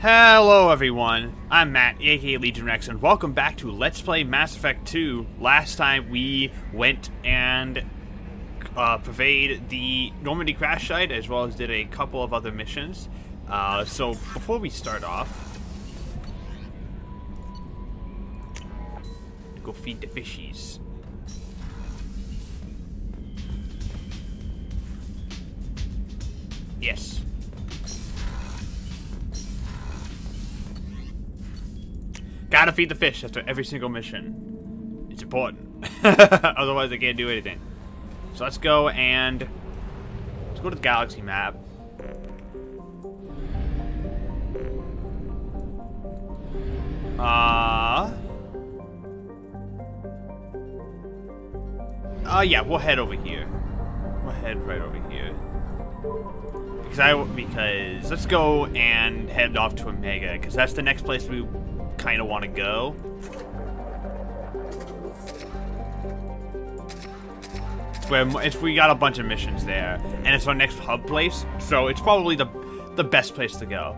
Hello everyone, I'm Matt, aka Legion Rex, and welcome back to Let's Play Mass Effect 2. Last time we went and pervaded the Normandy crash site, as well as did a couple of other missions. So before we start off, go feed the fishies. Yes. Gotta feed the fish after every single mission. It's important. Otherwise I can't do anything. So let's go to the galaxy map. Yeah, we'll head over here. We'll head right over here. Because let's go and head off to Omega, because that's the next place we kind of want to go. We got a bunch of missions there, and it's our next hub place, so it's probably the best place to go.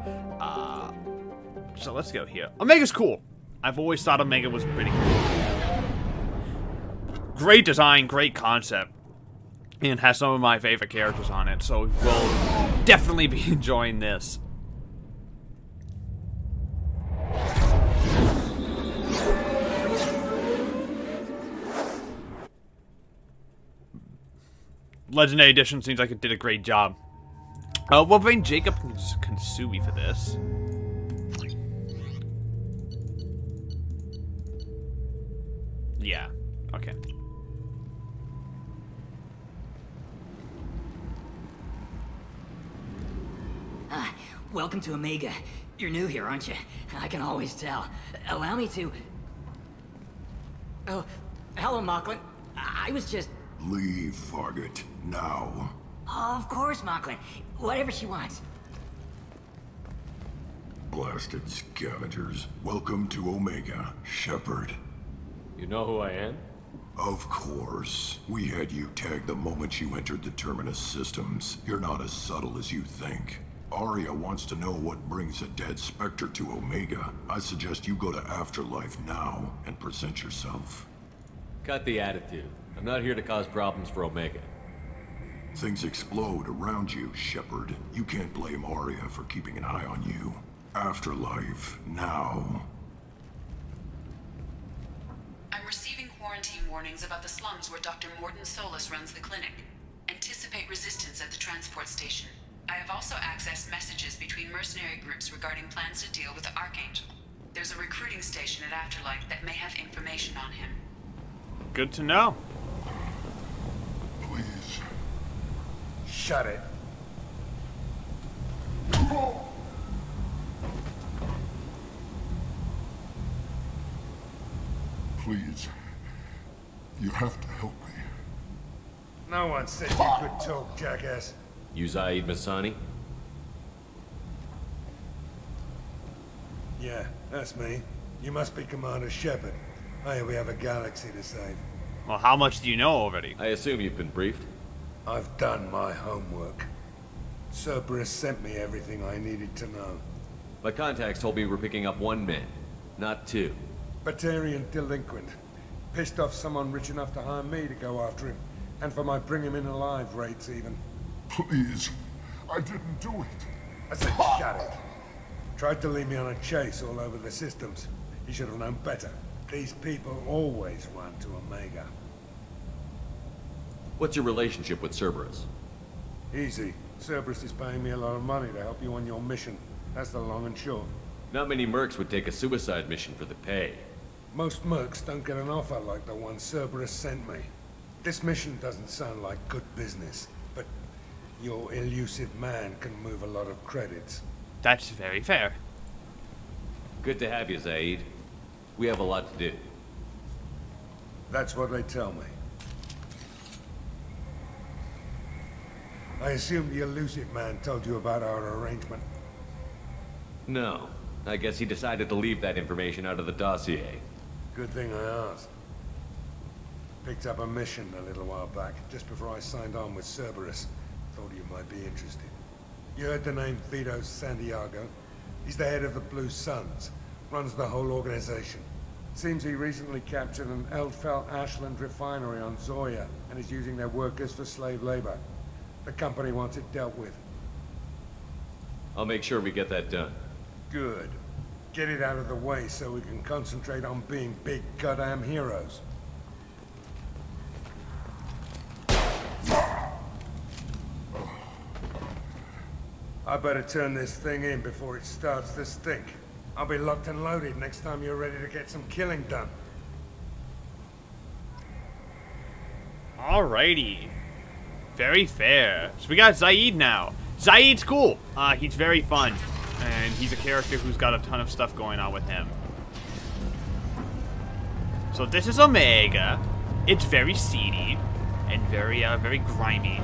So let's go here. Omega's cool. I've always thought Omega was pretty cool. Great design, great concept, and has some of my favorite characters on it, so we'll definitely be enjoying this. Legendary Edition seems like it did a great job. We'll bring Jacob and Kansui for this. Yeah, okay. Welcome to Omega. You're new here, aren't you? I can always tell. Allow me to... Oh, hello, Mocklin. I was just... Leave, Fargate, now. Oh, of course, Mocklin. Whatever she wants. Blasted scavengers. Welcome to Omega, Shepard. You know who I am? Of course. We had you tagged the moment you entered the Terminus systems. You're not as subtle as you think. Aria wants to know what brings a dead Spectre to Omega. I suggest you go to Afterlife now and present yourself. Cut the attitude. I'm not here to cause problems for Omega. Things explode around you, Shepard. You can't blame Aria for keeping an eye on you. Afterlife, now. I'm receiving quarantine warnings about the slums where Dr. Mordin Solus runs the clinic. Anticipate resistance at the transport station. I have also accessed messages between mercenary groups regarding plans to deal with the Archangel. There's a recruiting station at Afterlife that may have information on him. Good to know. Please. Shut it. Please. You have to help me. No one said you could talk, jackass. You Zaid Masani? Yeah, that's me. You must be Commander Shepard. Hey, we have a galaxy to save. Well, how much do you know already? I assume you've been briefed. I've done my homework. Cerberus sent me everything I needed to know. My contacts told me we're picking up one man, not two. Batarian delinquent. Pissed off someone rich enough to hire me to go after him. And for my bring him in alive rates even. Please. I didn't do it. I said shut it. Tried to lead me on a chase all over the systems. He should have known better. These people always run to Omega. What's your relationship with Cerberus? Easy. Cerberus is paying me a lot of money to help you on your mission. That's the long and short. Not many mercs would take a suicide mission for the pay. Most mercs don't get an offer like the one Cerberus sent me. This mission doesn't sound like good business, but your elusive man can move a lot of credits. That's very fair. Good to have you, Zaid. We have a lot to do. That's what they tell me. I assume the elusive man told you about our arrangement. No. I guess he decided to leave that information out of the dossier. Good thing I asked. Picked up a mission a little while back, just before I signed on with Cerberus. Thought you might be interested. You heard the name Vito Santiago? He's the head of the Blue Suns, runs the whole organization. Seems he recently captured an Eldfell Ashland refinery on Zoya and is using their workers for slave labor. The company wants it dealt with. I'll make sure we get that done. Good. Get it out of the way so we can concentrate on being big goddamn heroes. I better turn this thing in before it starts to stink. I'll be locked and loaded next time you're ready to get some killing done. Alrighty. Very fair. So we got Zaid now. Zaid's cool. He's very fun. And he's a character who's got a ton of stuff going on with him. So this is Omega. It's very seedy. And very, very grimy.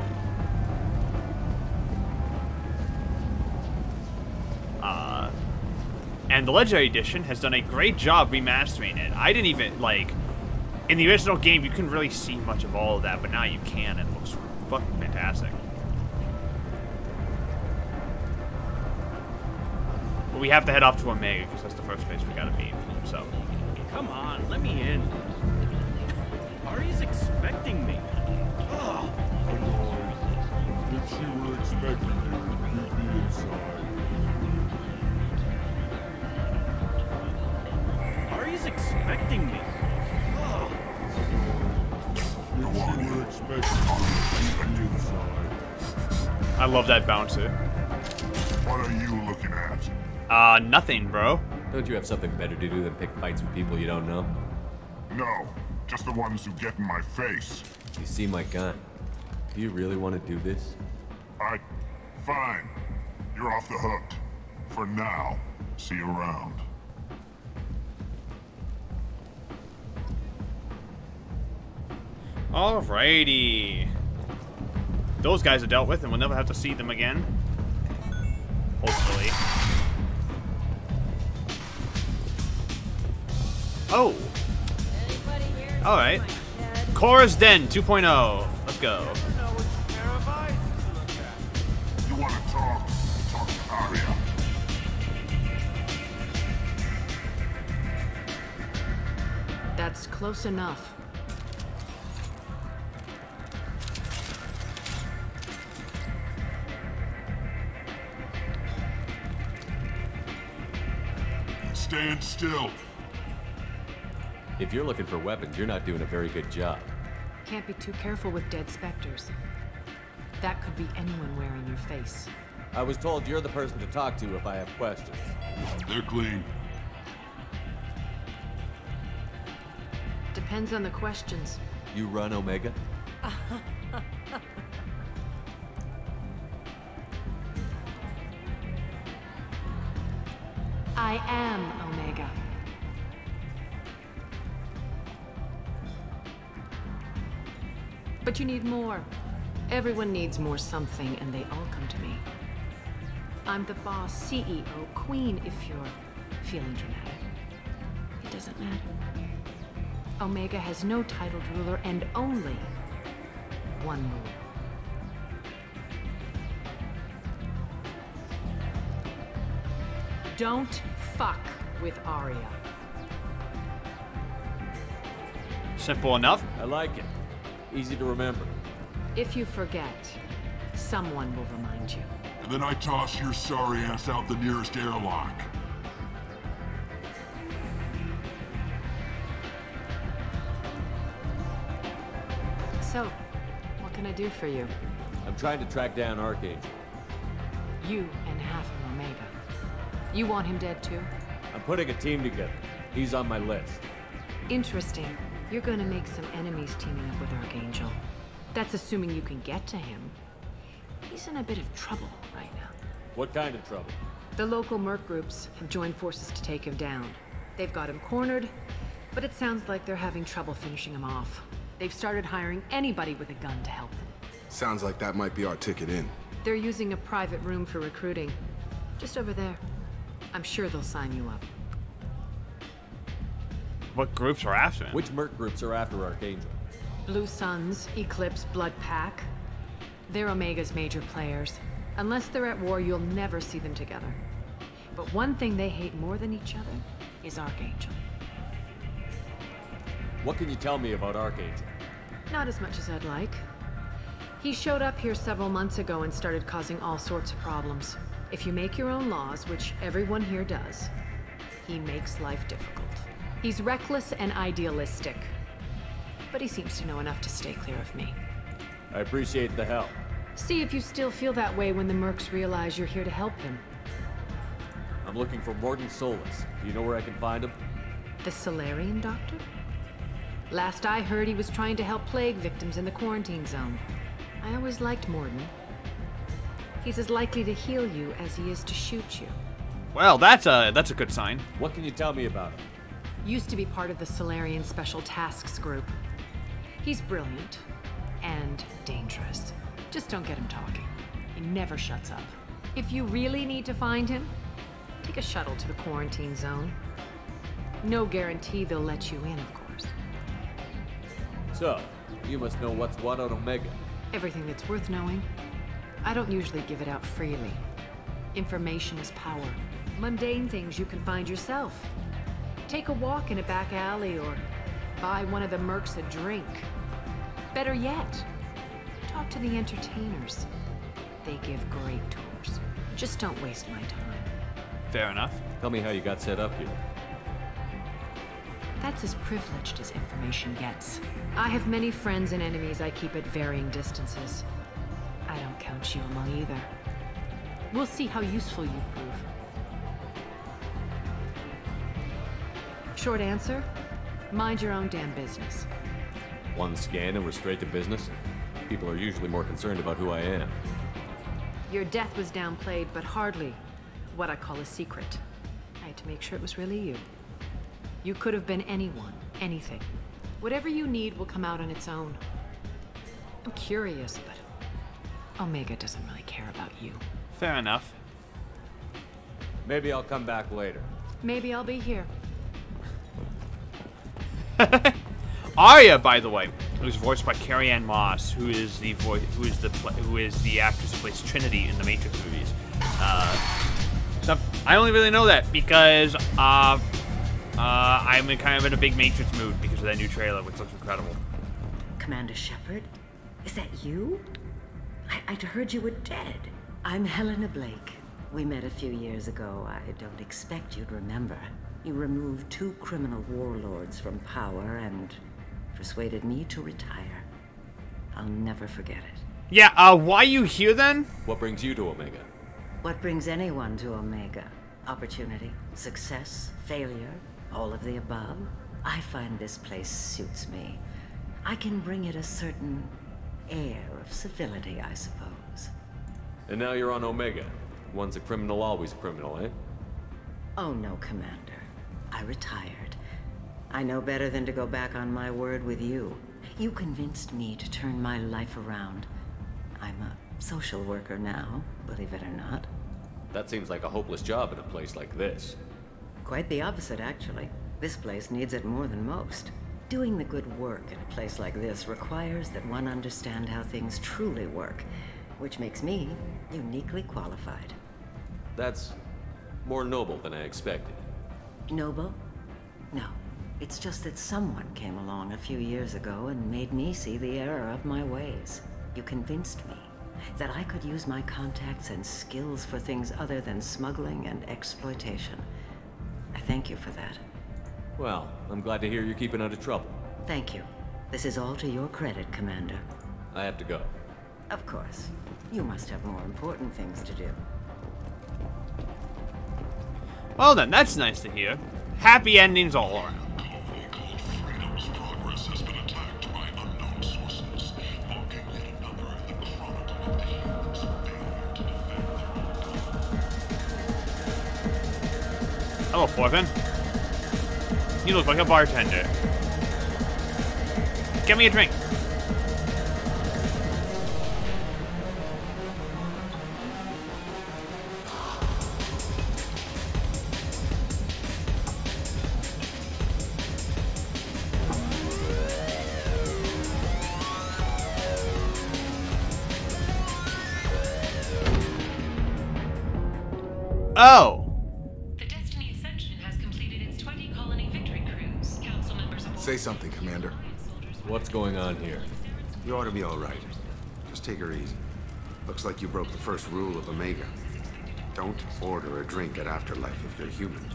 And the Legendary Edition has done a great job remastering it. I didn't even, like... In the original game, you couldn't really see much of all of that, but now you can. It looks fucking fantastic. But we have to head off to Omega, because that's the first place we gotta be, so... Come on, let me in. Ari's expecting me. Ugh. If she were expecting you, you'd be inside. Ari's expecting me. Ugh. If she were expecting you, you'd be inside. I love that bouncer. What are you looking at? Nothing, bro. Don't you have something better to do than pick fights with people you don't know? No, just the ones who get in my face. You see my gun. Do you really want to do this? Fine. You're off the hook. For now. See you around. Alrighty. Those guys are dealt with, and we'll never have to see them again. Hopefully. Oh. Alright. Cora's Den 2.0. Let's go. You want to talk? Talk to Aria. That's close enough. Stand still. If you're looking for weapons, you're not doing a very good job. Can't be too careful with dead specters. That could be anyone wearing your face. I was told you're the person to talk to if I have questions. They're clean. Depends on the questions. You run Omega? I am Omega. But you need more. Everyone needs more something, and they all come to me. I'm the boss, CEO, queen, if you're feeling dramatic. It doesn't matter. Omega has no titled ruler and only one rule. Don't fuck with Aria. Simple enough. I like it. Easy to remember. If you forget, someone will remind you. And then I toss your sorry ass out the nearest airlock. So, what can I do for you? I'm trying to track down Archangel. You and half of Omega. You want him dead too? I'm putting a team together. He's on my list. Interesting. You're gonna make some enemies teaming up with Archangel. That's assuming you can get to him. He's in a bit of trouble right now. What kind of trouble? The local merc groups have joined forces to take him down. They've got him cornered, but it sounds like they're having trouble finishing him off. They've started hiring anybody with a gun to help them. Sounds like that might be our ticket in. They're using a private room for recruiting. Just over there. I'm sure they'll sign you up. What groups are after him? Which merc groups are after Archangel? Blue Suns, Eclipse, Blood Pack. They're Omega's major players. Unless they're at war, you'll never see them together. But one thing they hate more than each other is Archangel. What can you tell me about Archangel? Not as much as I'd like. He showed up here several months ago and started causing all sorts of problems. If you make your own laws, which everyone here does, he makes life difficult. He's reckless and idealistic. But he seems to know enough to stay clear of me. I appreciate the help. See if you still feel that way when the Mercs realize you're here to help him. I'm looking for Morden Solus. Do you know where I can find him? The Solarian doctor? Last I heard, he was trying to help plague victims in the quarantine zone. I always liked Morden. He's as likely to heal you as he is to shoot you. Well, that's a good sign. What can you tell me about him? Used to be part of the Solarian Special Tasks Group. He's brilliant and dangerous. Just don't get him talking. He never shuts up. If you really need to find him, take a shuttle to the quarantine zone. No guarantee they'll let you in, of course. So, you must know what's what on Omega. Everything that's worth knowing. I don't usually give it out freely. Information is power. Mundane things you can find yourself. Take a walk in a back alley or buy one of the Mercs a drink. Better yet, talk to the entertainers. They give great tours. Just don't waste my time. Fair enough. Tell me how you got set up here. That's as privileged as information gets. I have many friends and enemies I keep at varying distances. I don't count you among either. We'll see how useful you prove. Short answer, mind your own damn business. One scan and we're straight to business? People are usually more concerned about who I am. Your death was downplayed, but hardly what I call a secret. I had to make sure it was really you. You could have been anyone, anything. Whatever you need will come out on its own. I'm curious, but Omega doesn't really care about you. Fair enough. Maybe I'll come back later. Maybe I'll be here. Arya, by the way, was voiced by Carrie-Anne Moss, who is the actress who plays Trinity in the Matrix movies. So I only really know that because I'm kind of in a big Matrix mood because of that new trailer, which looks incredible. Commander Shepard, is that you? I'd heard you were dead. I'm Helena Blake. We met a few years ago. I don't expect you'd remember. You removed 2 criminal warlords from power and persuaded me to retire. I'll never forget it. Yeah, why you here then? What brings you to Omega? What brings anyone to Omega? Opportunity, success, failure, all of the above. I find this place suits me. I can bring it a certain air of civility, I suppose. And now you're on Omega. Once a criminal, always a criminal, eh? Oh no, Commander. I retired. I know better than to go back on my word with you. You convinced me to turn my life around. I'm a social worker now, believe it or not. That seems like a hopeless job in a place like this. Quite the opposite, actually. This place needs it more than most. Doing the good work in a place like this requires that one understand how things truly work, which makes me uniquely qualified. That's more noble than I expected. Noble? No. It's just that someone came along a few years ago and made me see the error of my ways. You convinced me that I could use my contacts and skills for things other than smuggling and exploitation. I thank you for that. Well, I'm glad to hear you're keeping out of trouble. Thank you. This is all to your credit, Commander. I have to go. Of course. You must have more important things to do. Well then, that's nice to hear. Happy endings all around. Hello, Forfin. You look like a bartender. Get me a drink. Oh. Say something, Commander. What's going on here? You ought to be all right. Just take her easy. Looks like you broke the first rule of Omega. Don't order a drink at Afterlife if you're human.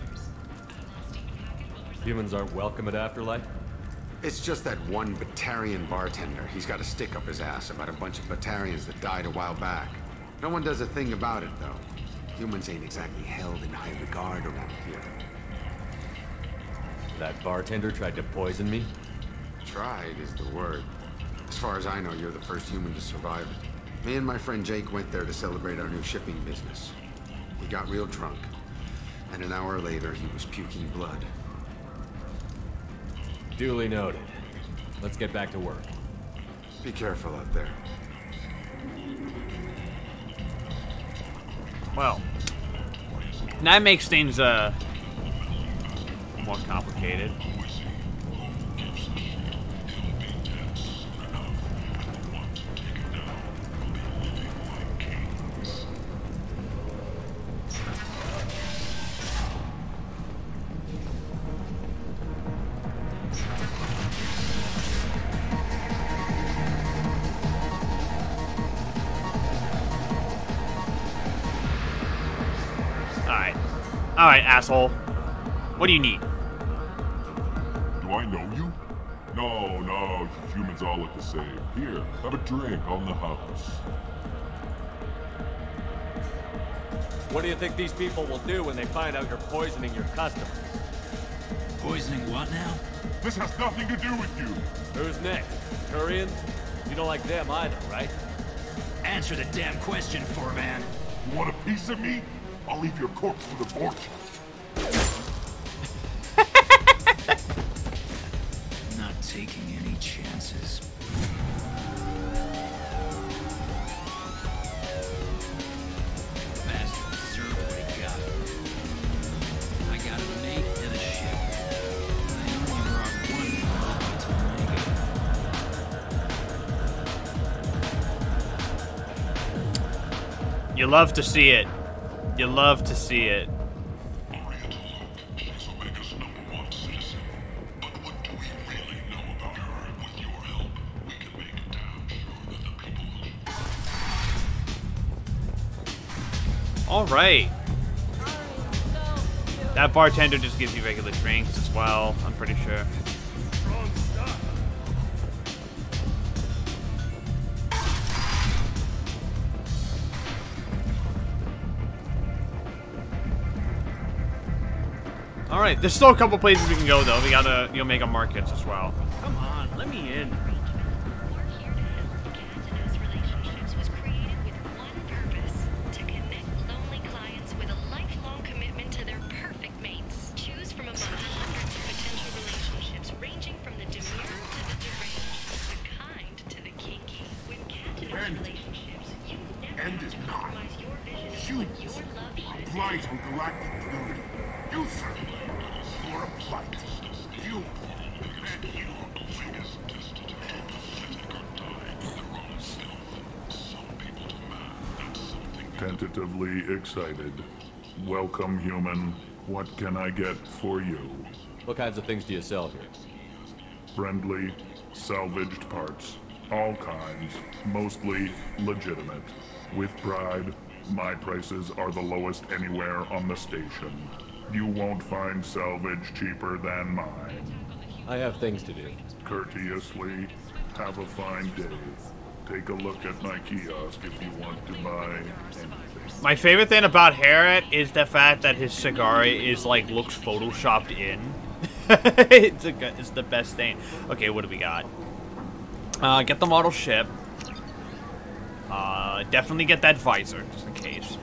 Humans aren't welcome at Afterlife? It's just that one Batarian bartender. He's got a stick up his ass about a bunch of Batarians that died a while back. No one does a thing about it, though. Humans ain't exactly held in high regard around here. That bartender tried to poison me? Tried is the word. As far as I know, you're the first human to survive it. Me and my friend Jake went there to celebrate our new shipping business. He got real drunk, and an hour later, he was puking blood. Duly noted. Let's get back to work. Be careful out there. Well, that makes things more complicated. Alright, asshole. What do you need? Do I know you? No, no, humans all look the same. Here, have a drink on the house. What do you think these people will do when they find out you're poisoning your customers? Poisoning what now? This has nothing to do with you. Who's next? Turians? You don't like them either, right? Answer the damn question, Forvan. You want a piece of me? I'll leave your corpse for the fortune. Not taking any chances. Bastard deserved what he got. I got a mate and a ship. I only brought one to Omega. You love to see it. You love to see it. All right. That bartender just gives you regular drinks as well, I'm pretty sure. Alright, there's still a couple places we can go though. We gotta, make markets as well. Come on, let me in. End is not. Humans. A blight on galactic purity. You, sir. You're a blight. You. And you. Tentatively excited. Welcome, human. What can I get for you? What kinds of things do you sell here? Friendly, salvaged parts. All kinds. Mostly legitimate. With pride, my prices are the lowest anywhere on the station. You won't find salvage cheaper than mine. I have things to do. Courteously, have a fine day. Take a look at my kiosk if you want to buy anything. My favorite thing about Harriet is the fact that his cigar is like looks photoshopped in. It's the best thing. Okay, what do we got? Get the model ship. Definitely get that visor, just in case.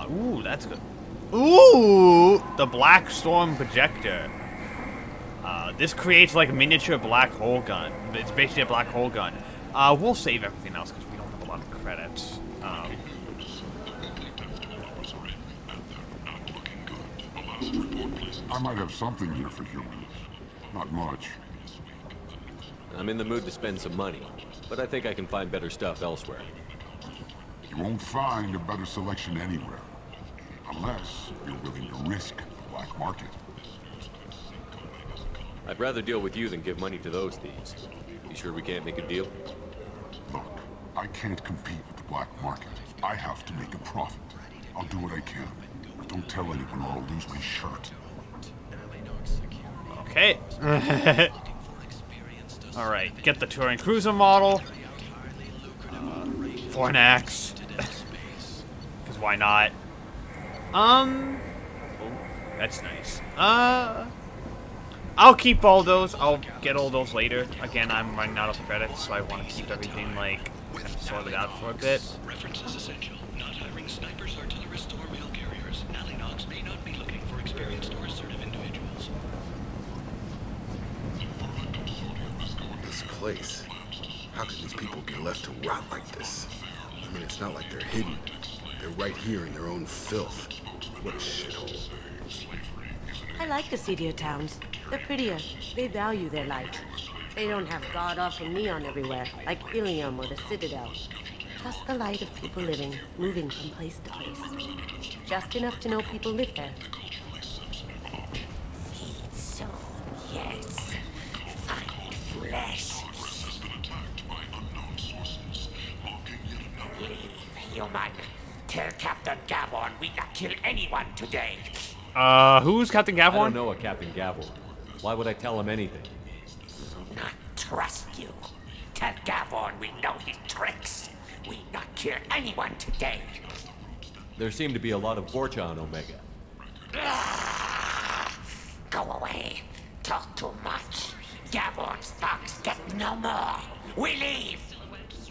Ooh, that's good. Ooh, the Black Storm projector. This creates like a miniature black hole gun. It's basically a black hole gun. We'll save everything else because we don't have a lot of credits. I might have something here for humans. Not much. I'm in the mood to spend some money, but I think I can find better stuff elsewhere. You won't find a better selection anywhere. Unless you're willing to risk the black market. I'd rather deal with you than give money to those thieves. You sure we can't make a deal? Look, I can't compete with the black market. I have to make a profit. I'll do what I can. But don't tell anyone or I'll lose my shirt. Okay. Alright, get the touring cruiser model. For an axe. Because why not? Oh, that's nice. I'll keep all those. I'll get all those later. Again, I'm running out of credits, so I want to keep everything, like, kind of sorted out for a bit. References essential. Not hiring snipers, artillerists, or mail carriers. Alleynogs may not be looking for experienced or assertive individuals. This place. How could these people be left to rot like this? I mean, it's not like they're hidden. They're right here in their own filth. What a shithole. I like the seedier towns. They're prettier. They value their light. They don't have god-awful neon everywhere, like Ilium or the Citadel. Just the light of people living, moving from place to place. Just enough to know people live there. So, yes. Find flesh. Leave, human. Tell Captain Gavon we not kill anyone today. Who's Captain Gavon? I don't know a Captain Gavon. Why would I tell him anything? Not trust you. Tell Gavon we know his tricks. We not kill anyone today. There seem to be a lot of Vorcha on Omega. Go away. Talk too much. Gavon's thugs get no more. We leave.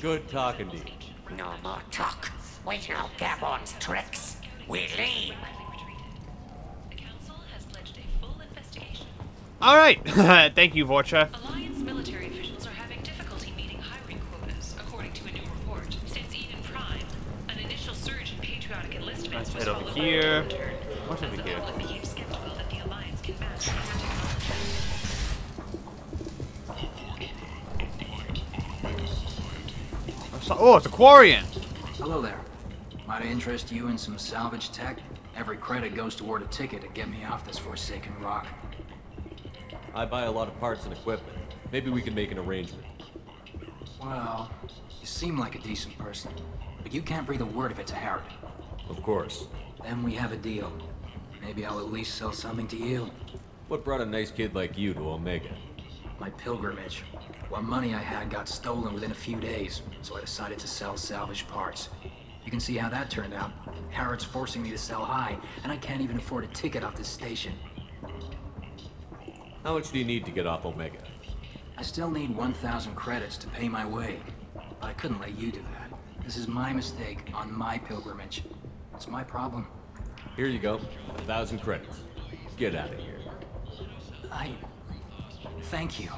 Good talking to you. No more talk. We know Gavon's tricks. We leave. Alright, thank you, Vorcha. Alliance military officials are having difficulty meeting hiring quotas, according to a new report. Since Eden Prime, an initial surge in patriotic enlistments was Let's head over followed by here. a return. What's over The here? public became skeptical that the Alliance can match their technology. Oh, it's a Quarian. Hello there. Might I interest you in some salvage tech? Every credit goes toward a ticket to get me off this forsaken rock. I buy a lot of parts and equipment. Maybe we can make an arrangement. Well, you seem like a decent person, but you can't breathe a word if it's a Harrod. Of course. Then we have a deal. Maybe I'll at least sell something to you. What brought a nice kid like you to Omega? My pilgrimage. What money I had got stolen within a few days, so I decided to sell salvage parts. You can see how that turned out. Harrod's forcing me to sell high, and I can't even afford a ticket off this station. How much do you need to get off Omega? I still need 1,000 credits to pay my way, but I couldn't let you do that. This is my mistake on my pilgrimage. It's my problem. Here you go. 1,000 credits. Get out of here. Thank you.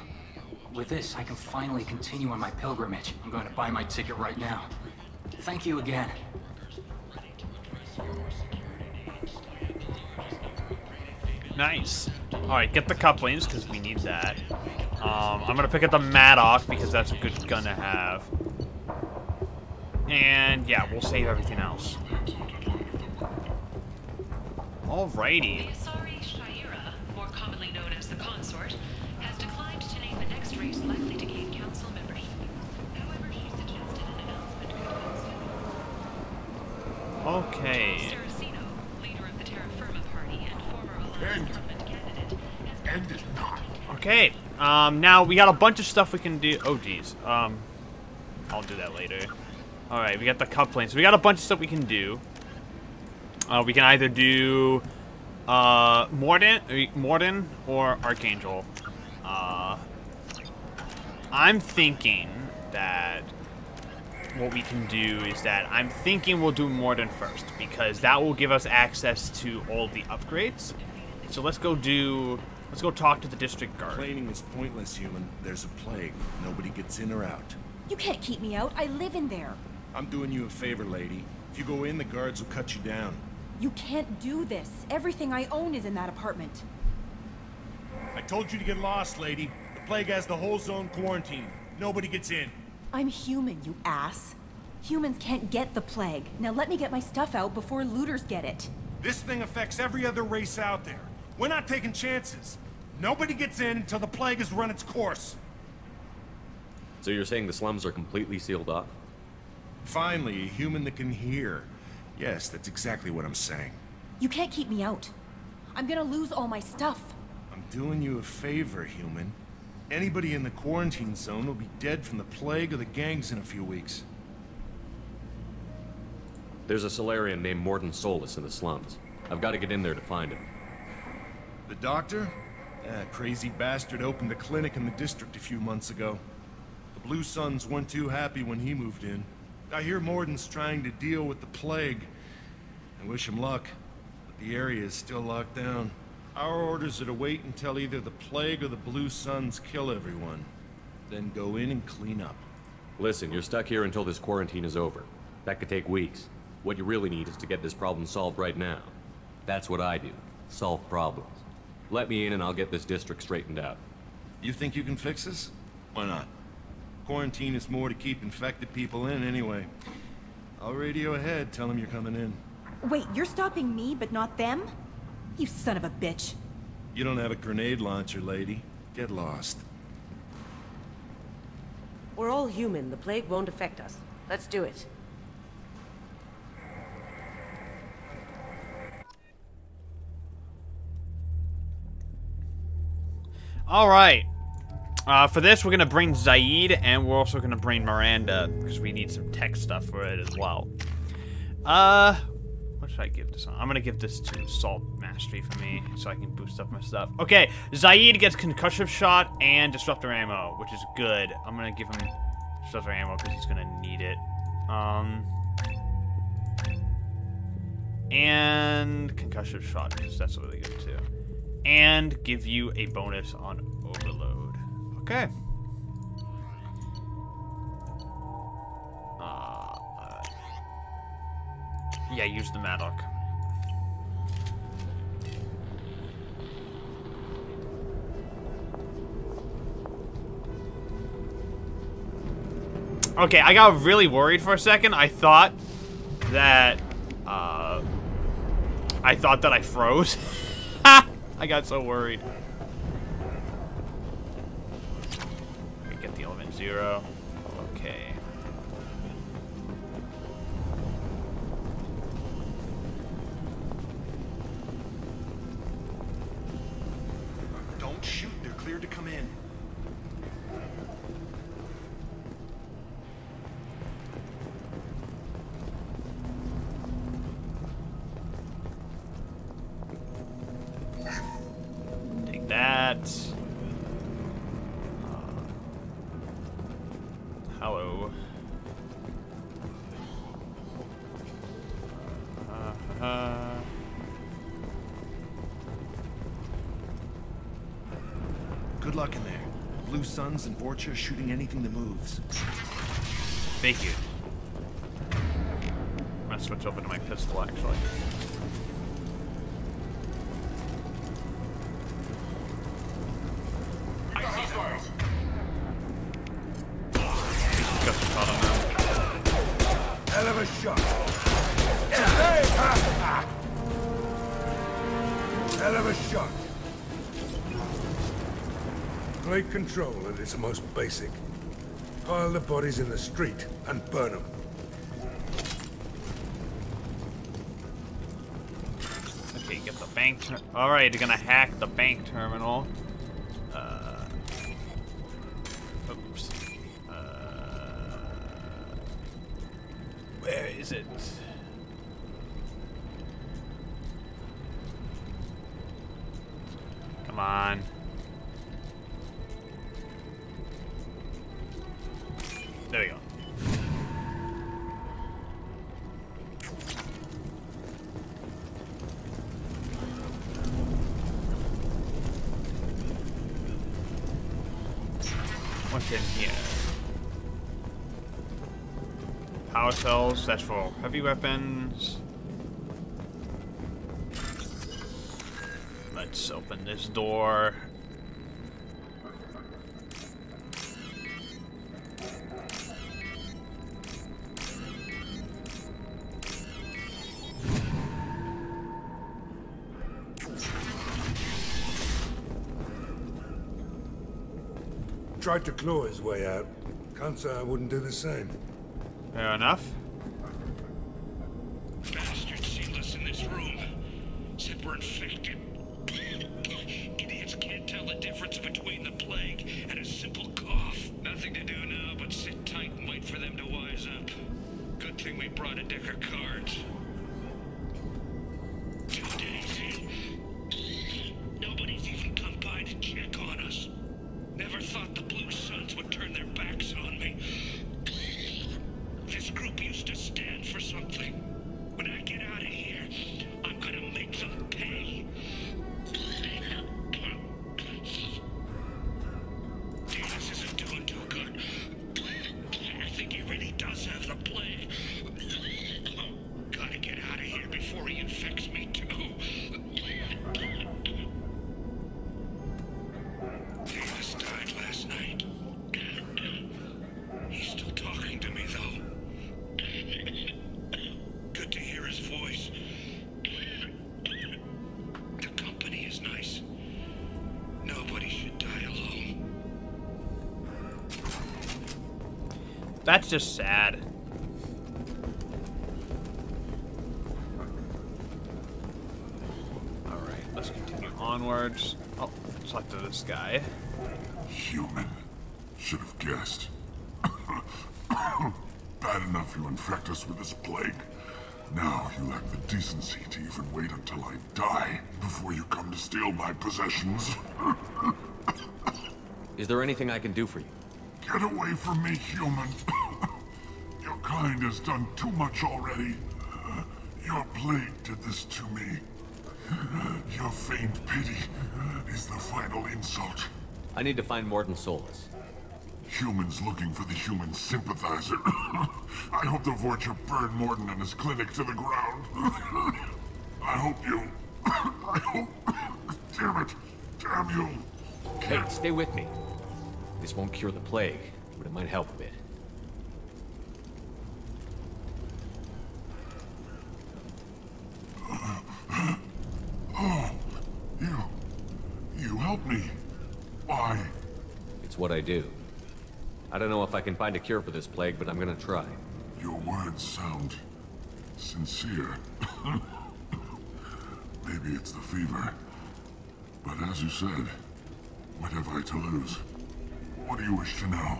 With this, I can finally continue on my pilgrimage. I'm going to buy my ticket right now. Thank you again. Nice. Alright, get the couplings, because we need that. I'm gonna pick up the Maddock, because that's a good gun to have. And, yeah, we'll save everything else. Alrighty. The Asari Shaira, more commonly known as the Consort, has declined to name the next race likely to gain council membership. However, she suggested an announcement could Okay. Saraceno, leader of the Terra Firma Party and former Alliance government candidate, Okay. Now we got a bunch of stuff we can do. Oh, geez. I'll do that later. Alright, we got the couplings. We got a bunch of stuff we can do. We can either do Morden or Archangel. I'm thinking that what we can do is that I'm thinking we'll do Morden first, because that will give us access to all the upgrades. So let's go talk to the district guard. Complaining is pointless, human. There's a plague. Nobody gets in or out. You can't keep me out. I live in there. I'm doing you a favor, lady. If you go in, the guards will cut you down. You can't do this. Everything I own is in that apartment. I told you to get lost, lady. The plague has the whole zone quarantined. Nobody gets in. I'm human, you ass. Humans can't get the plague. Now let me get my stuff out before looters get it. This thing affects every other race out there. We're not taking chances. Nobody gets in until the plague has run its course. So you're saying the slums are completely sealed off? Finally, a human that can hear. Yes, that's exactly what I'm saying. You can't keep me out. I'm gonna lose all my stuff. I'm doing you a favor, human. Anybody in the quarantine zone will be dead from the plague or the gangs in a few weeks. There's a Solarian named Morden Solus in the slums. I've got to get in there to find him. The doctor? That crazy bastard opened a clinic in the district a few months ago. The Blue Suns weren't too happy when he moved in. I hear Morden's trying to deal with the plague. I wish him luck, but the area is still locked down. Our orders are to wait until either the plague or the Blue Suns kill everyone. Then go in and clean up. Listen, you're stuck here until this quarantine is over. That could take weeks. What you really need is to get this problem solved right now. That's what I do. Solve problems. Let me in and I'll get this district straightened out. You think you can fix this? Why not? Quarantine is more to keep infected people in anyway. I'll radio ahead, tell them you're coming in. Wait, you're stopping me, but not them? You son of a bitch. You don't have a grenade launcher, lady. Get lost. We're all human. The plague won't affect us. Let's do it. Alright. For this, we're gonna bring Zaid, and we're also gonna bring Miranda, because we need some tech stuff for it as well. What should I give this on? I'm gonna give this to Salt Mastery for me, so I can boost up my stuff. Okay, Zaid gets Concussive Shot and Disruptor Ammo, which is good. I'm gonna give him Disruptor Ammo, because he's gonna need it. And Concussive Shot, because that's really good too. And give you a bonus on Overload. Okay. Yeah, use the Maddock. Okay, I got really worried for a second. I thought that I froze. I got so worried. Get the element 0. Okay. Don't shoot, they're cleared to come in. Take that. Hello. Good luck in there. Blue Suns and Vorcha shooting anything that moves. Thank you. I'm gonna switch over to my pistol, actually. Got some shot on them. Hell of a shot. Hell of a shot. Plague control at its most basic. Pile the bodies in the street and burn them. Okay, get the bank. Alright, they're gonna hack the bank terminal. Oops. Where is it? Come on. There we go. What's in here? Power cells, that's for heavy weapons. Let's open this door. tried to claw his way out. Can't say I wouldn't do the same. Fair enough. Bastards sealed us in this room. Said we're infected. Idiots can't tell the difference between the plague and a simple cough. Nothing to do now but sit tight and wait for them to wise up. Good thing we brought a deck of cards. 2 days in. Nobody's even come by to check on us. Never thought the Blue Suns would turn their backs on me. This group used to stand for something. When I get out of here, I'm gonna make them pay. Davis isn't doing too good. I think he really does have the plague. Gotta get out of here before he infects me too. Davis died last night. He's still talking to me though. Good to hear his voice. The company is nice. Nobody should die alone. That's just sad. Alright, let's continue onwards. Oh, talk to this guy. Human. Should have guessed. Bad enough you infect us with this plague. Now you lack the decency to even wait until I die before you come to steal my possessions. Is there anything I can do for you? Get away from me, human. Your kind has done too much already. Your plague did this to me. Your feigned pity is the final insult. I need to find Morden Solus. Humans looking for the human sympathizer. I hope the Vorcha burned Morden and his clinic to the ground. I hope you... I hope... Damn it. Damn you. Hey, stay with me. This won't cure the plague, but it might help a bit. Oh, you helped me. Why? It's what I do. I don't know if I can find a cure for this plague, but I'm gonna try. Your words sound sincere. Maybe it's the fever. But as you said, what have I to lose? What do you wish to know?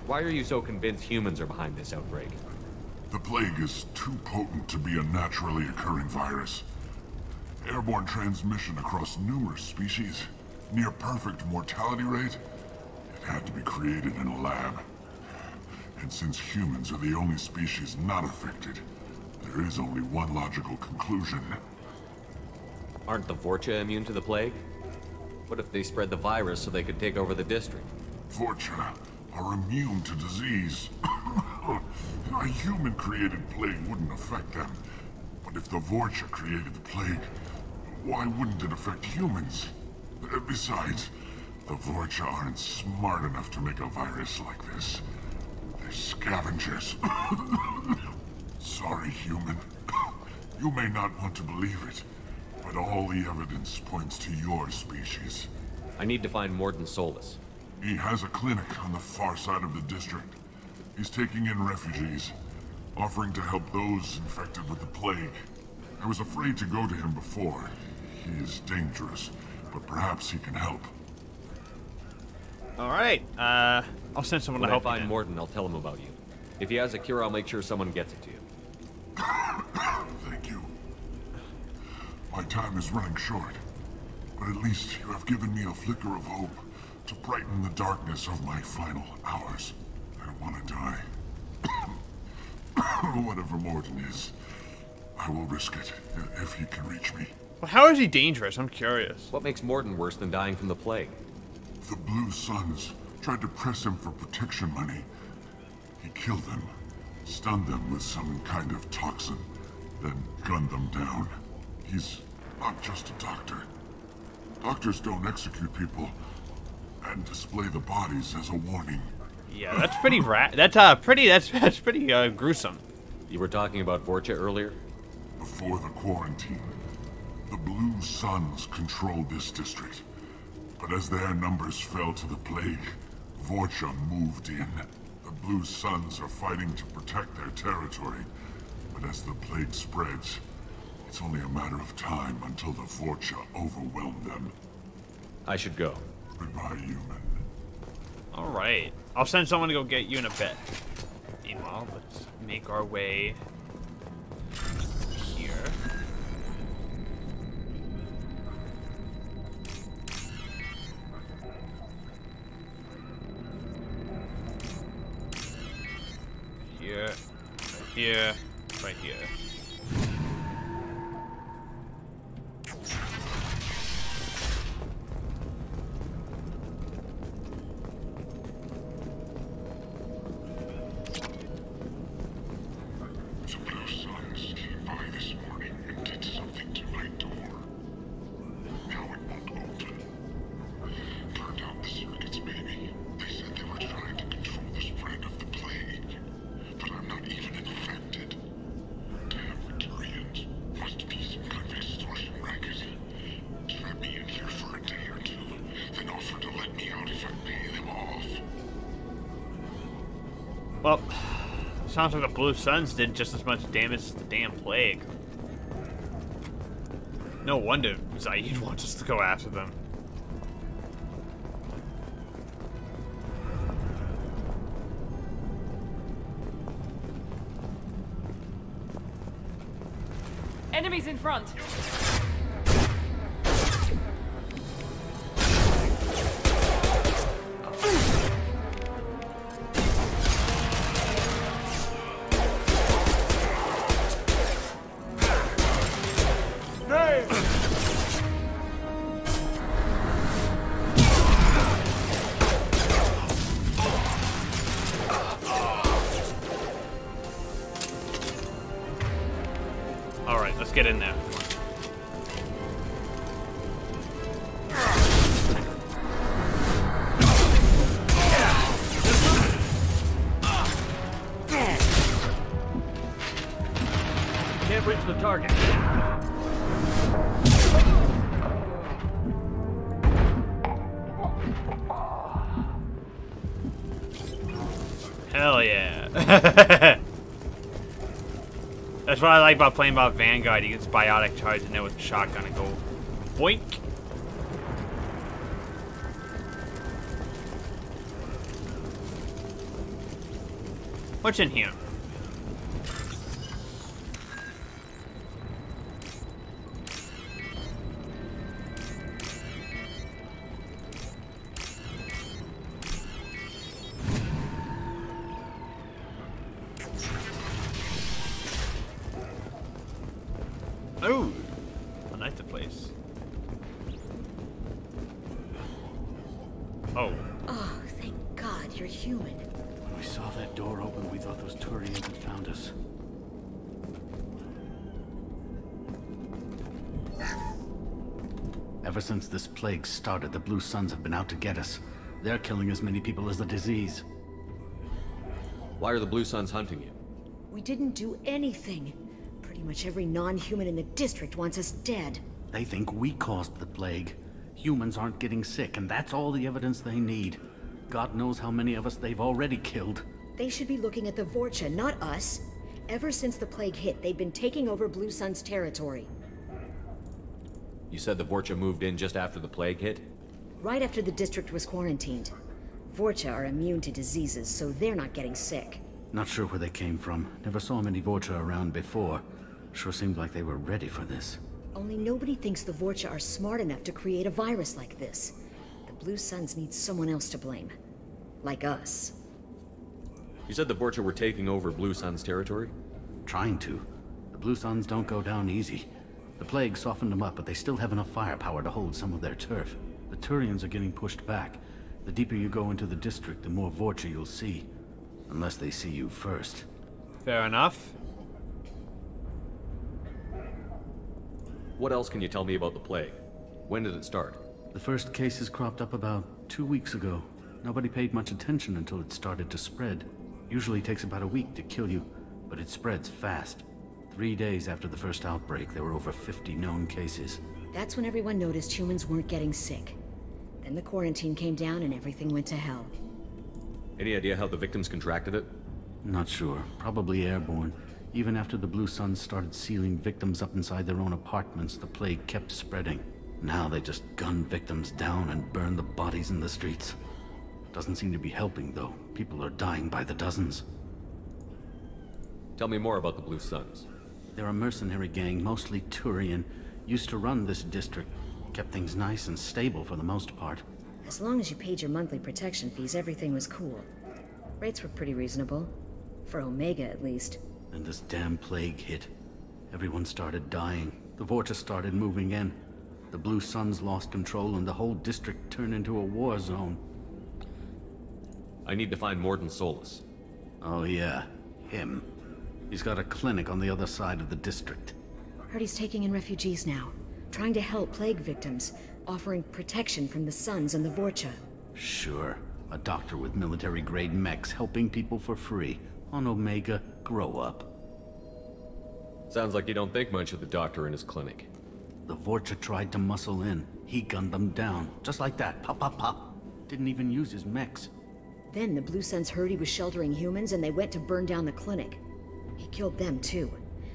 Why are you so convinced humans are behind this outbreak? The plague is too potent to be a naturally occurring virus. Airborne transmission across numerous species, near perfect mortality rate. It had to be created in a lab. And since humans are the only species not affected, there is only one logical conclusion. Aren't the Vorcha immune to the plague? What if they spread the virus so they could take over the district? Vorcha are immune to disease. A human-created plague wouldn't affect them. But if the Vorcha created the plague, why wouldn't it affect humans? Besides, the Vorcha aren't smart enough to make a virus like this. They're scavengers. Sorry, human. You may not want to believe it, but all the evidence points to your species. I need to find Morden Solus. He has a clinic on the far side of the district. He's taking in refugees, offering to help those infected with the plague. I was afraid to go to him before. He is dangerous, but perhaps he can help. Alright, I'll send someone to help When I you. find Morden, I'll tell him about you. If he has a cure, I'll make sure someone gets it to you. Thank you. My time is running short, but at least you have given me a flicker of hope to brighten the darkness of my final hours. I don't want to die. Whatever Morden is, I will risk it if he can reach me. Well, how is he dangerous? I'm curious. What makes Morden worse than dying from the plague? The Blue Suns tried to press him for protection money. He killed them, stunned them with some kind of toxin, then gunned them down. He's not just a doctor. Doctors don't execute people and display the bodies as a warning. Yeah, that's pretty that's pretty gruesome. You were talking about Vorcha earlier? Before the quarantine, the Blue Suns controlled this district. But as their numbers fell to the plague, Vorcha moved in. The Blue Suns are fighting to protect their territory. But as the plague spreads, it's only a matter of time until the Vorcha overwhelm them. I should go. Goodbye, human. Alright. I'll send someone to go get you in a bit. Meanwhile, let's make our way here. Here. Right here. Right here. Well, sounds like the Blue Suns did just as much damage as the damn plague. No wonder Zaid wants us to go after them. Enemies in front! Alright, let's get in there. Can't reach the target. Hell yeah. That's what I like about playing about Vanguard. You get this biotic charge in there with a shotgun and go boink. What's in here? Oh, I like the place. Oh. Oh, thank God you're human. When we saw that door open, we thought those Turians had found us. Ever since this plague started, the Blue Suns have been out to get us. They're killing as many people as the disease. Why are the Blue Suns hunting you? We didn't do anything. Pretty much every non-human in the district wants us dead. They think we caused the plague. Humans aren't getting sick, and that's all the evidence they need. God knows how many of us they've already killed. They should be looking at the Vorcha, not us. Ever since the plague hit, they've been taking over Blue Sun's territory. You said the Vorcha moved in just after the plague hit? Right after the district was quarantined. Vorcha are immune to diseases, so they're not getting sick. Not sure where they came from. Never saw many Vorcha around before. Sure seemed like they were ready for this. Only nobody thinks the Vorcha are smart enough to create a virus like this. The Blue Suns need someone else to blame. Like us. You said the Vorcha were taking over Blue Sun's territory? Trying to. The Blue Suns don't go down easy. The plague softened them up, but they still have enough firepower to hold some of their turf. The Turians are getting pushed back. The deeper you go into the district, the more Vorcha you'll see. Unless they see you first. Fair enough. What else can you tell me about the plague? When did it start? The first cases cropped up about 2 weeks ago. Nobody paid much attention until it started to spread. Usually takes about a week to kill you, but it spreads fast. 3 days after the first outbreak, there were over 50 known cases. That's when everyone noticed humans weren't getting sick. Then the quarantine came down and everything went to hell. Any idea how the victims contracted it? Not sure. Probably airborne. Even after the Blue Suns started sealing victims up inside their own apartments, the plague kept spreading. Now they just gun victims down and burn the bodies in the streets. Doesn't seem to be helping, though. People are dying by the dozens. Tell me more about the Blue Suns. They're a mercenary gang, mostly Turian. Used to run this district. Kept things nice and stable for the most part. As long as you paid your monthly protection fees, everything was cool. Rates were pretty reasonable. For Omega, at least. Then this damn plague hit. Everyone started dying. The Vorcha started moving in. The Blue Suns lost control and the whole district turned into a war zone. I need to find Morden Solus. Oh yeah, him. He's got a clinic on the other side of the district. Heard he's taking in refugees now. Trying to help plague victims. Offering protection from the Suns and the Vorcha. Sure. A doctor with military-grade mechs helping people for free. On Omega, grow up. Sounds like you don't think much of the doctor in his clinic. The Vorcha tried to muscle in. He gunned them down. Just like that. Pop, pop, pop. Didn't even use his mechs. Then the Blue Suns heard he was sheltering humans and they went to burn down the clinic. He killed them too.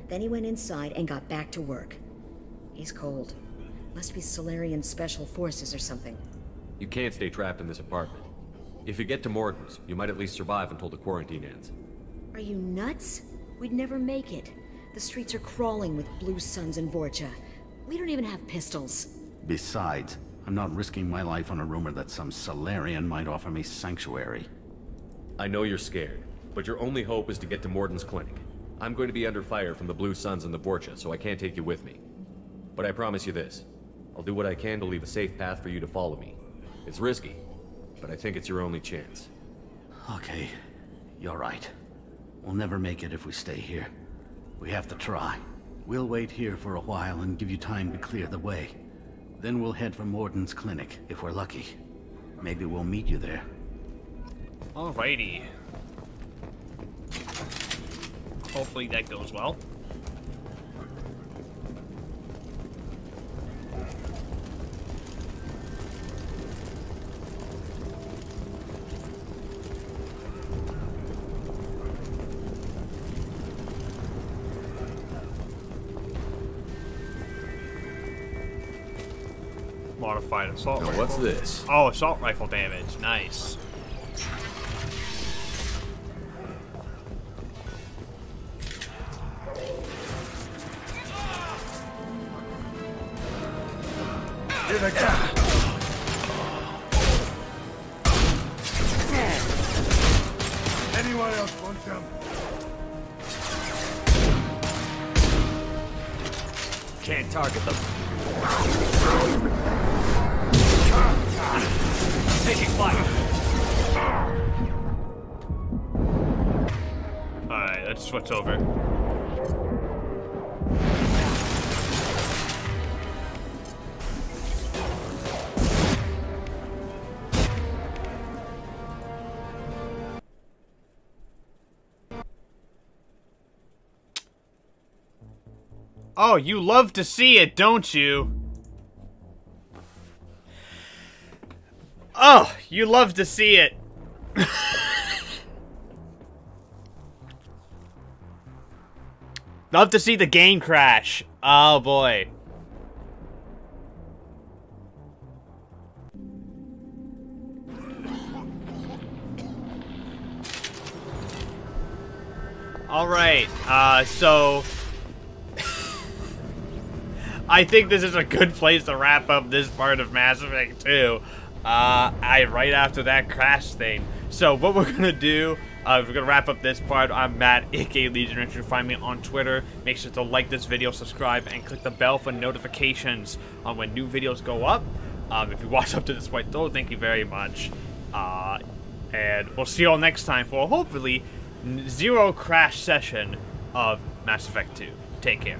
Then he went inside and got back to work. He's cold. Must be Solarian Special Forces or something. You can't stay trapped in this apartment. If you get to Morden's, you might at least survive until the quarantine ends. Are you nuts? We'd never make it. The streets are crawling with Blue Suns and Vorcha. We don't even have pistols. Besides, I'm not risking my life on a rumor that some Solarian might offer me sanctuary. I know you're scared, but your only hope is to get to Morden's clinic. I'm going to be under fire from the Blue Suns and the Vorcha, so I can't take you with me. But I promise you this. I'll do what I can to leave a safe path for you to follow me. It's risky, but I think it's your only chance. Okay, you're right. We'll never make it if we stay here. We have to try. We'll wait here for a while and give you time to clear the way. Then we'll head for Morden's clinic, if we're lucky. Maybe we'll meet you there. Alrighty. Hopefully that goes well. Modified assault rifle. What's this? Oh, assault rifle damage. Nice. Here they come. Anyone else want some? Can't target them. Taking fire. Alright, let's switch over. Oh, you love to see it, don't you? Oh, you love to see it. Love to see the game crash. Oh, boy. Alright, so... I think this is a good place to wrap up this part of Mass Effect 2. Right after that crash thing. So what we're gonna do, we're gonna wrap up this part. I'm Matt, aka Legion. You can find me on Twitter. Make sure to like this video, subscribe, and click the bell for notifications on when new videos go up. If you watched up to this point, though, thank you very much. And we'll see you all next time for hopefully zero crash session of Mass Effect 2. Take care.